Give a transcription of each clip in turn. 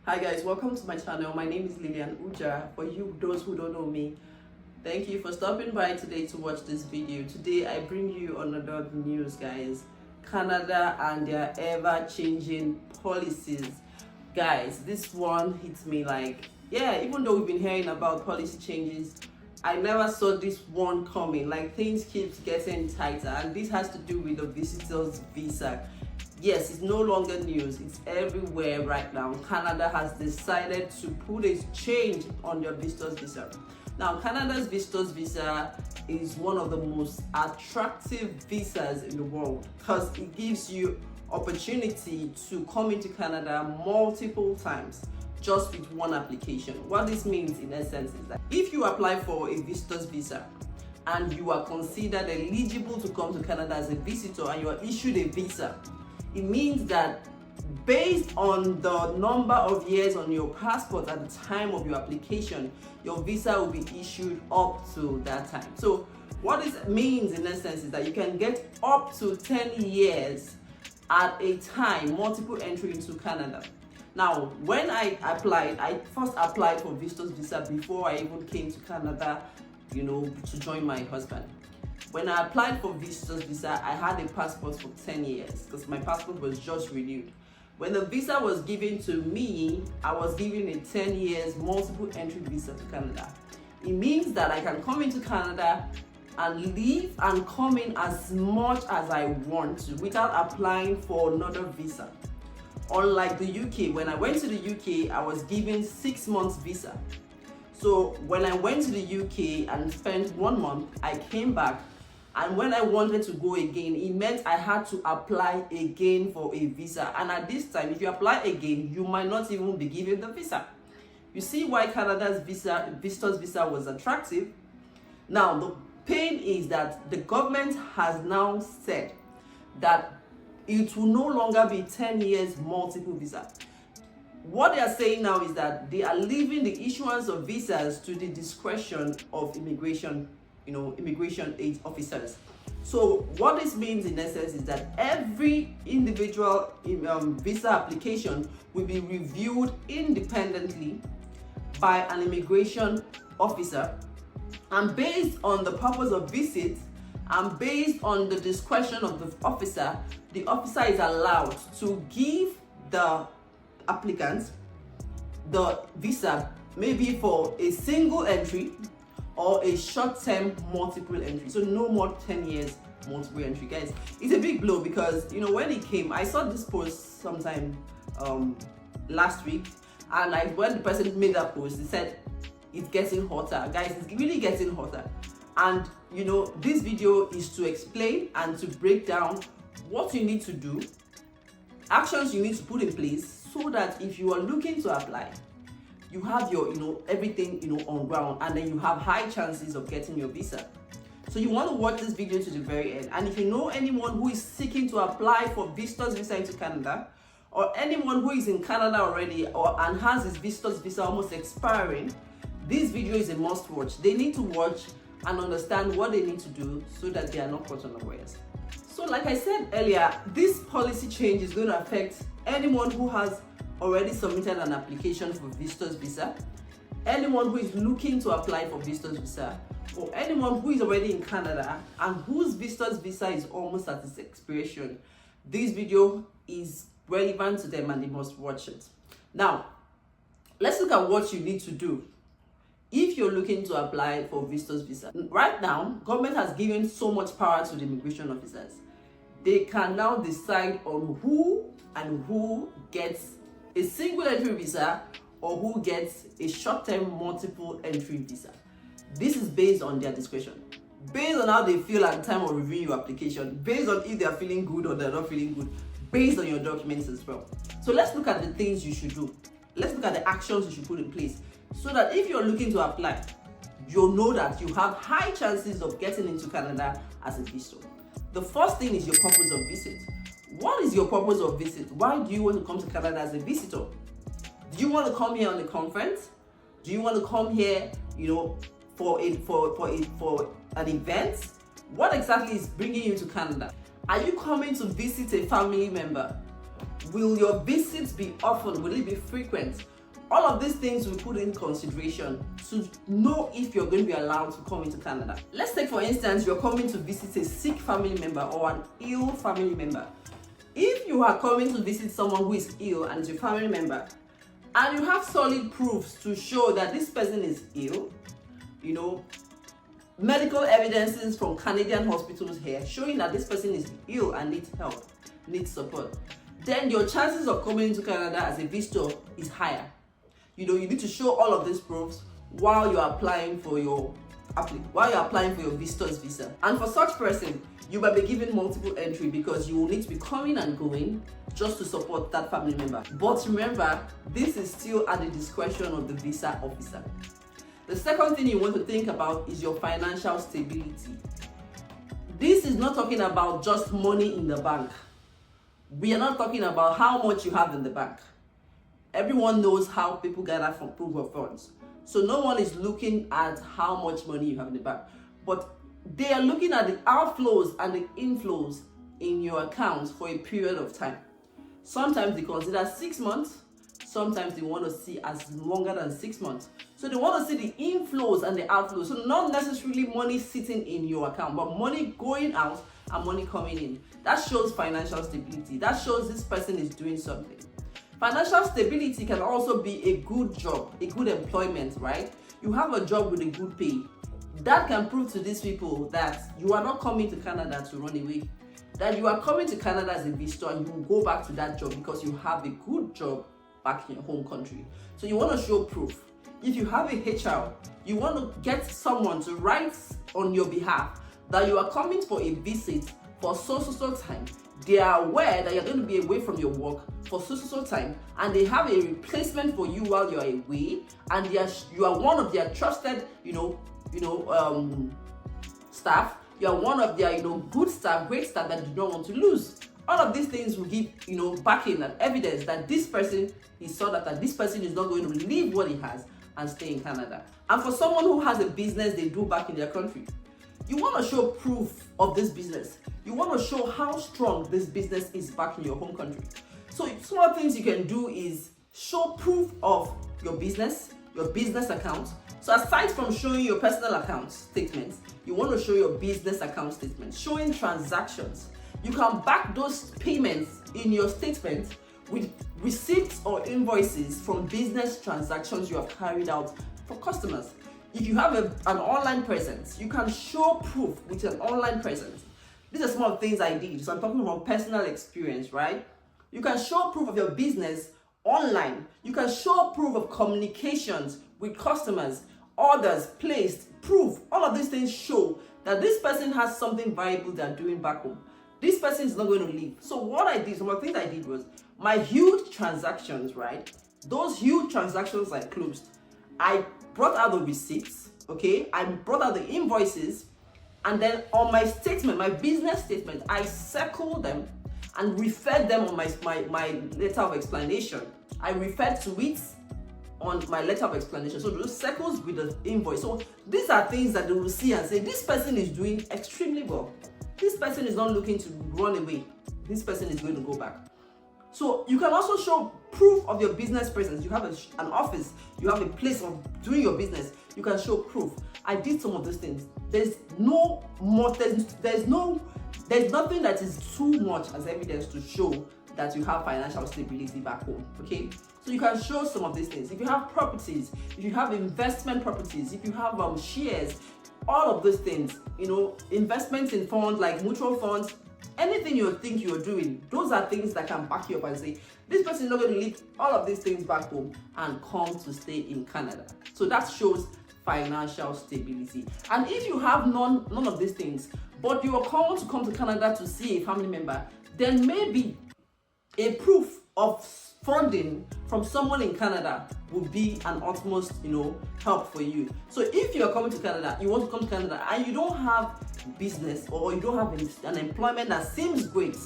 Hi guys, welcome to my channel. My name is Lilian Uja. For you, those who don't know me, thank you for stopping by today to watch this video. Today I bring you another news, guys. Canada and their ever-changing policies. Guys, this one hits me like, yeah, even though we've been hearing about policy changes, I never saw this one coming. Like, things keep getting tighter, and this has to do with the visitor's visa. Yes, it's no longer news, it's everywhere right now. Canada has decided to put a change on their visitor's visa. Now, Canada's visitor's visa is one of the most attractive visas in the world because it gives you opportunity to come into Canada multiple times just with one application. What this means in essence is that if you apply for a visitor's visa and you are considered eligible to come to Canada as a visitor and you are issued a visa, it means that based on the number of years on your passport at the time of your application, your visa will be issued up to that time. So what this means in essence is that you can get up to 10 years at a time, multiple entry into Canada. Now, when I first applied for visitor's visa before I even came to Canada, to join my husband. When I applied for visitor's visa, I had a passport for 10 years because my passport was just renewed. When the visa was given to me, I was given a 10 years multiple entry visa to Canada. It means that I can come into Canada and leave and come in as much as I want to without applying for another visa. Unlike the UK, when I went to the UK, I was given 6 months visa. So when I went to the UK and spent 1 month, I came back. And when I wanted to go again, it meant I had to apply again for a visa. And at this time, if you apply again, you might not even be given the visa. You see why Canada's visitor's visa was attractive? Now, the pain is that the government has now said that it will no longer be 10 years multiple visa. What they are saying now is that they are leaving the issuance of visas to the discretion of immigration aid officers. So what this means in essence is that every individual visa application will be reviewed independently by an immigration officer, and based on the purpose of visit and based on the discretion of the officer is allowed to give the applicant the visa maybe for a single entry or a short-term multiple entry. So no more 10 years multiple entry. Guys, it's a big blow because when it came, I saw this post sometime last week, and when the person made that post, he said it's getting hotter. Guys, it's really getting hotter. And this video is to explain and to break down what you need to do, actions you need to put in place so that if you are looking to apply, you have your everything on ground, and then you have high chances of getting your visa. So you want to watch this video to the very end. And if you know anyone who is seeking to apply for visitor's visa into Canada, or anyone who is in Canada already and has his visitor's visa almost expiring, this video is a must watch. They need to watch and understand what they need to do so that they are not caught unawares. So like I said earlier, this policy change is going to affect anyone who has already submitted an application for visitor's visa, anyone who is looking to apply for visitor's visa, or anyone who is already in Canada and whose visitor's visa is almost at its expiration. This video is relevant to them and they must watch it. Now, let's look at what you need to do if you're looking to apply for visitor's visa. Right now, government has given so much power to the immigration officers. They can now decide on who gets a single entry visa or who gets a short-term multiple entry visa. This is based on their discretion, based on how they feel at the time of reviewing your application, based on if they are feeling good or they're not feeling good, based on your documents as well. So let's look at the things you should do. Let's look at the actions you should put in place so that if you're looking to apply, you'll know that you have high chances of getting into Canada as a visitor. The first thing is your purpose of visit. What is your purpose of visit? Why do you want to come to Canada as a visitor? Do you want to come here on a conference? Do you want to come here, for an event? What exactly is bringing you to Canada? Are you coming to visit a family member? Will your visits be often? Will it be frequent? All of these things we put in consideration to know if you're going to be allowed to come into Canada. Let's take, for instance, you're coming to visit a sick family member or an ill family member. If you are coming to visit someone who is ill and is your family member, and you have solid proofs to show that this person is ill, medical evidences from Canadian hospitals here showing that this person is ill and needs help, needs support, then your chances of coming into Canada as a visitor is higher. You need to show all of these proofs while you're applying for your visitor's visa. And for such person, you might be given multiple entry because you will need to be coming and going just to support that family member. But remember, this is still at the discretion of the visa officer. The second thing you want to think about is your financial stability. This is not talking about just money in the bank. We are not talking about how much you have in the bank. Everyone knows how people gather from proof of funds. So no one is looking at how much money you have in the bank. But they are looking at the outflows and the inflows in your accounts for a period of time. Sometimes they consider 6 months. Sometimes they want to see as longer than 6 months. So they want to see the inflows and the outflows. So not necessarily money sitting in your account, but money going out and money coming in. That shows financial stability. That shows this person is doing something. Financial stability can also be a good job, a good employment, right? You have a job with a good pay. That can prove to these people that you are not coming to Canada to run away. That you are coming to Canada as a visitor and you will go back to that job because you have a good job back in your home country. So you want to show proof. If you have a HR, you want to get someone to write on your behalf that you are coming for a visit for so time. They are aware that you're going to be away from your work for so time, and they have a replacement for you while you're away, and you are one of their trusted, staff. You are one of their, good staff, great staff that you don't want to lose. All of these things will give, backing and evidence that this person is so that this person is not going to leave what he has and stay in Canada. And for someone who has a business they do back in their country, you want to show proof of this business. You want to show how strong this business is back in your home country. So some of the things you can do is show proof of your business account. So aside from showing your personal account statements, you want to show your business account statements, showing transactions. You can back those payments in your statement with receipts or invoices from business transactions you have carried out for customers. If you have an online presence, you can show proof with an online presence. These are some of the things I did. So I'm talking from personal experience, right? You can show proof of your business online. You can show proof of communications with customers, orders placed, proof. All of these things show that this person has something valuable they're doing back home. This person is not going to leave. So what I did, some of the things I did was my huge transactions, right? Those huge transactions I closed. I brought out the receipts, okay? I brought out the invoices, and then on my statement, my business statement, I circled them and referred them on my letter of explanation. I referred to it on my letter of explanation. So those circles with the invoice. So these are things that they will see and say, this person is doing extremely well. This person is not looking to run away. This person is going to go back. So you can also show proof of your business presence. You have an office, you have a place of doing your business. You can show proof. I did some of those things. There's nothing that is too much as evidence to show that you have financial stability back home. Okay, so you can show some of these things. If you have properties, if you have investment properties, if you have shares, all of those things, investments in funds like mutual funds, anything you think you're doing, those are things that can back you up and say, this person is not going to leave all of these things back home and come to stay in Canada. So that shows financial stability. And if you have none of these things, but you are called to come to Canada to see a family member, then maybe a proof of funding from someone in Canada would be an utmost, help for you. So if you are coming to Canada, you want to come to Canada and you don't have business or you don't have an employment that seems great,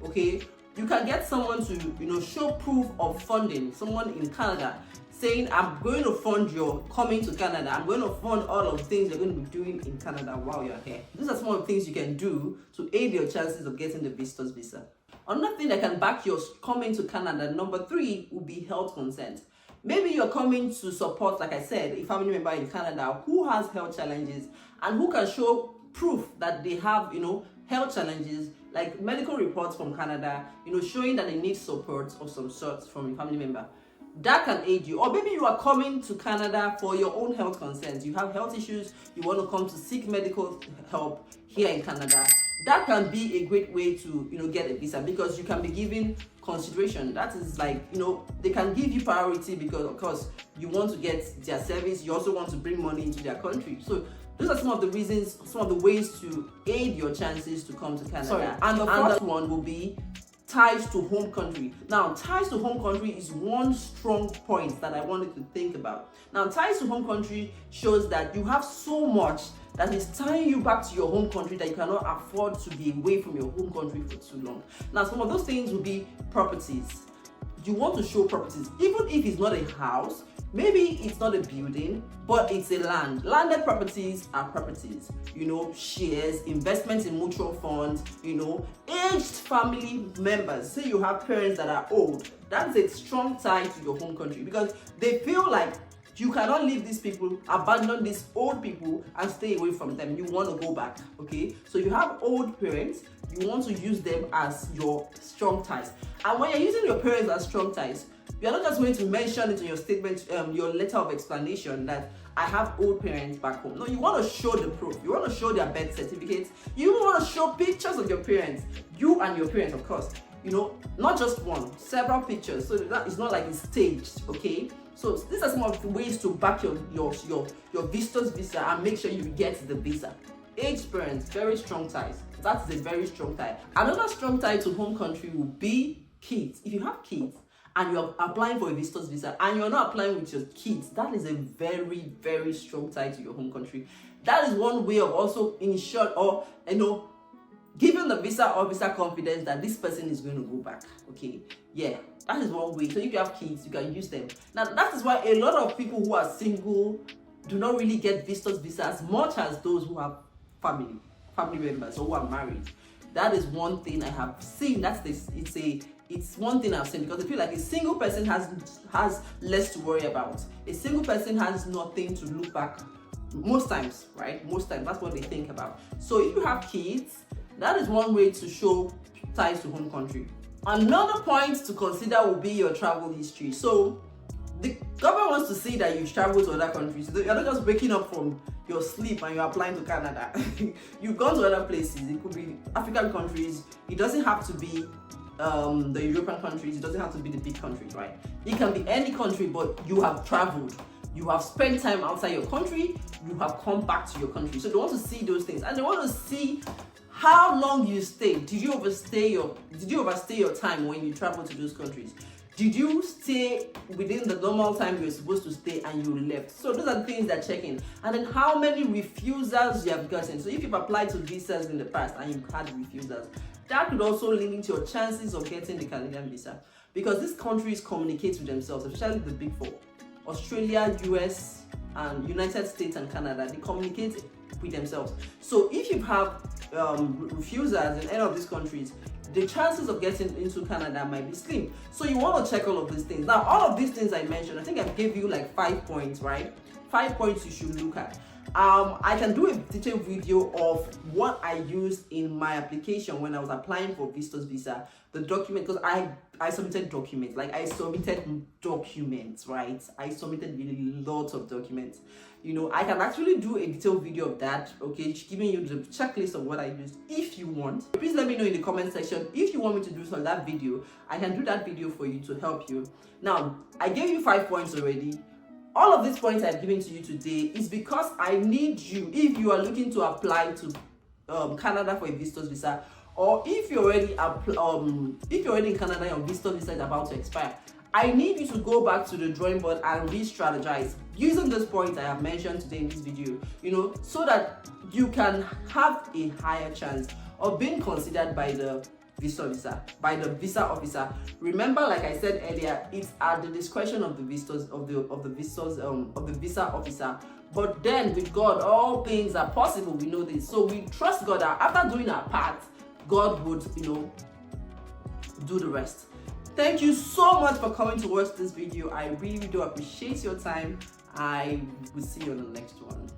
okay, you can get someone to, show proof of funding, someone in Canada saying, I'm going to fund your coming to Canada. I'm going to fund all of the things you're going to be doing in Canada while you're here. These are some of the things you can do to aid your chances of getting the visitor's visa. Another thing that can back your coming to Canada, number 3, would be health consent. Maybe you're coming to support, like I said, a family member in Canada who has health challenges and who can show proof that they have, health challenges, like medical reports from Canada, showing that they need support of some sort from a family member. That can aid you. Or maybe you are coming to Canada for your own health concerns. You have health issues, you want to come to seek medical help here in Canada. That can be a great way to, get a visa, because you can be given consideration. That is like, they can give you priority because, of course, you want to get their service. You also want to bring money into their country. So those are some of the reasons, some of the ways to aid your chances to come to Canada. And the first one will be ties to home country. Now, ties to home country is one strong point that I wanted to think about. Now, ties to home country shows that you have so much that is tying you back to your home country that you cannot afford to be away from your home country for too long. Now, some of those things will be properties. You want to show properties, even if it's not a house, maybe it's not a building, but it's a land. Landed properties are properties, shares, investments in mutual funds, aged family members. Say you have parents that are old, that's a strong tie to your home country, because they feel like you cannot leave these people, abandon these old people and stay away from them. You want to go back, okay? So you have old parents, you want to use them as your strong ties. And when you're using your parents as strong ties, you're not just going to mention it in your statement, your letter of explanation that I have old parents back home. No, you want to show the proof. You want to show their birth certificates. You want to show pictures of your parents, you and your parents, of course. Not just one, several pictures. So that it's not like it's staged, okay? So these are some of the ways to back your visitor's visa and make sure you get the visa. Aged parents, very strong ties. That's a very strong tie. Another strong tie to home country will be kids. If you have kids and you're applying for a visitor's visa and you're not applying with your kids, that is a very, very strong tie to your home country. That is one way of also ensuring or, giving the visa officer confidence that this person is going to go back, okay? Yeah, that is one way. So if you have kids, you can use them. Now, that is why a lot of people who are single do not really get visitor's visa as much as those who have family members or who are married. That is one thing I have seen. It's one thing I've seen, because I feel like a single person has less to worry about. A single person has nothing to look back most times, right? Most times, that's what they think about. So if you have kids, that is one way to show ties to home country. Another point to consider will be your travel history. So the government wants to see that you travel to other countries. You're not just waking up from your sleep and you're applying to Canada. You've gone to other places. It could be African countries. It doesn't have to be the European countries. It doesn't have to be the big countries, right? It can be any country, but you have traveled. You have spent time outside your country. You have come back to your country. So they want to see those things, and they want to see how long you stayed. Did you overstay your time when you travel to those countries? Did you stay within the normal time you were supposed to stay and you left? So those are the things they're checking. And then how many refusals you have gotten. So if you've applied to visas in the past and you've had refusals, that could also limit your chances of getting the Canadian visa, because these countries communicate with themselves, especially the big four. Australia, US, and United States and Canada, they communicate with themselves. So if you have refusals in any of these countries, the chances of getting into Canada might be slim. So you want to check all of these things. Now, all of these things I mentioned, I think I gave you like 5 points, right? 5 points you should look at. I can do a detailed video of what I used in my application when I was applying for visitor's visa. The document, because I submitted documents, right? I submitted really lots of documents. I can actually do a detailed video of that, okay, giving you the checklist of what I used. If you want, please let me know in the comment section. If you want me to do some that video, I can do that video for you to help you. Now, I gave you 5 points already. All of these points I've given to you today is because I need you, if you are looking to apply to Canada for a visitor's visa, or if you're already in Canada, your visitor's visa is about to expire, I need you to go back to the drawing board and re-strategize using those points I have mentioned today in this video, so that you can have a higher chance of being considered by the visa officer. Remember, like I said earlier, it's at the discretion of the visa officer. But then with God, all things are possible. We know this, so we trust God that after doing our part, God would, do the rest. Thank you so much for coming to watch this video. I really do appreciate your time. I will see you on the next one.